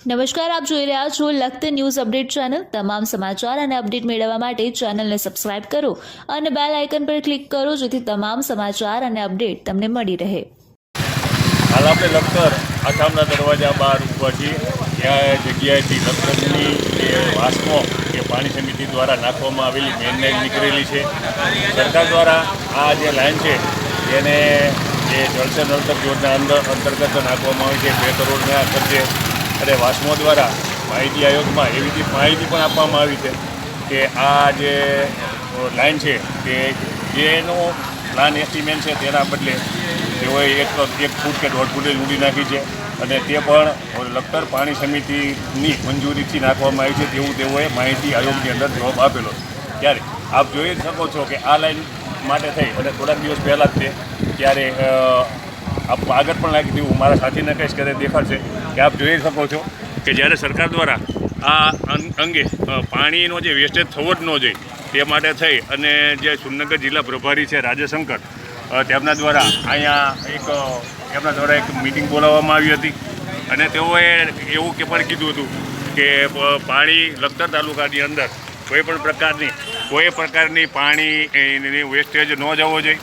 નમસ્કાર, આપ જોઈ રહ્યા છો લખત ન્યૂઝ અપડેટ ચેનલ। તમામ સમાચાર અને અપડેટ મેળવવા માટે ચેનલને સબસ્ક્રાઇબ કરો અને બેલ આઇકન પર ક્લિક કરો જેથી તમામ સમાચાર અને અપડેટ તમને મળી રહે। હાલ આપણે લખતર આસામના દરવાજા બહાર ઊભા છીએ। ત્યાં જગ્યાએથી લખતરની જે વાસ્મો કે પાણી સમિતિ દ્વારા નાખવામાં આવેલી મેઇન લાઇન નીકળેલી છે। સરકાર દ્વારા આ જે લાઇન છે તેને જે જળ સે નળ તક યોજના અંતર્ગત નાખવામાં આવી છે 2 કરોડના ખર્ચે। અને વાસ્મો દ્વારા માહિતી આયોગમાં એવી માહિતી પણ આપવામાં આવી છે કે આ જે લાઇન છે તે જેનો પ્લાન એસ્ટિમેટ છે તેના બદલે તેઓએ એક ફૂટ કે 1.5 ફૂટે ઊંડી નાખી છે અને તે પણ લખતર પાણી સમિતિની મંજૂરીથી નાખવામાં આવી છે તેવું તેઓએ માહિતી આયોગની અંદર જવાબ આપેલો। ત્યારે આપ જોઈ શકો છો કે આ લાઇન માટે થઈ અને થોડાક દિવસ પહેલાં જ ત્યારે આપ આગળ પણ લાગી હતી, હું મારા સાથીને કહીશ કે દેખાડશે કે આપ જોઈ શકો છો કે જ્યારે સરકાર દ્વારા આ અંગે પાણીનો જે વેસ્ટેજ થવો જ ન જોઈએ તે માટે થઈ અને જે સુરનગર જિલ્લા પ્રભારી છે રાજેશંકર તેમના દ્વારા અહીંયા એક મિટિંગ બોલાવવામાં આવી હતી અને તેઓએ એવું પણ કીધું હતું કે પાણી લખતર તાલુકાની અંદર કોઈ પ્રકારની પાણી વેસ્ટેજ ન જવો જોઈએ।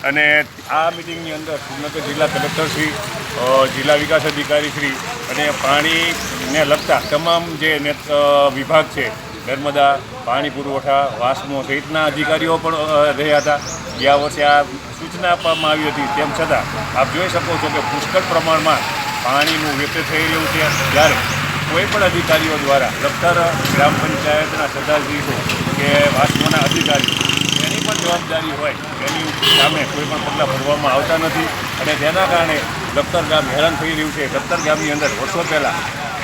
અને આ મિટિંગની અંદર સુરનગર જિલ્લા કલેક્ટરશ્રી, જિલ્લા વિકાસ અધિકારીશ્રી અને પાણીને લગતા તમામ જે વિભાગ છે, નર્મદા, પાણી પુરવઠા, વાસ્મો સહિતના અધિકારીઓ પણ રહ્યા હતા। ગયા વર્ષે આ સૂચના આપવામાં આવી હતી, તેમ છતાં આપ જોઈ શકો છો કે પુષ્કળ પ્રમાણમાં પાણીનું વેસ્ટેજ થઈ રહ્યું છે। જ્યારે કોઈ પણ અધિકારીઓ દ્વારા લખતર ગ્રામ પંચાયતના સદસ્યો કે વાસ્મોના અધિકારીઓ એની પણ જવાબદારી હોય એની સામે કોઈ પણ પગલાં ભરવામાં આવતા નથી અને તેના કારણે લખતર ગામ હેરાન થઈ રહ્યું છે। લખતર ગામની અંદર વર્ષો પહેલાં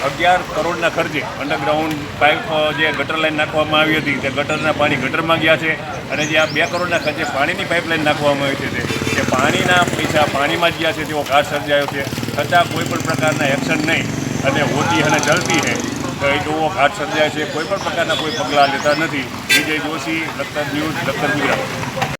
11 કરોડના ખર્ચે અંડરગ્રાઉન્ડ પાઇપ જે ગટર લાઇન નાખવામાં આવી હતી તે ગટરના પાણી ગટરમાં ગયા છે અને જે આ 2 કરોડના ખર્ચે પાણીની પાઇપલાઇન નાખવામાં આવી છે તે પાણીના પૈસા પાણીમાં જ ગયા છે તેવો ઘાટ સર્જાયો છે, છતાં કોઈ પણ પ્રકારના એક્શન નહીં અને હોતી અને જલતી હે એવો ઘાટ સર્જાય છે। કોઈ પણ પ્રકારના કોઈ પગલાં લેતા નથી। વિજય જોશી, લખતર ન્યૂઝ, લખતર ગુજરાત।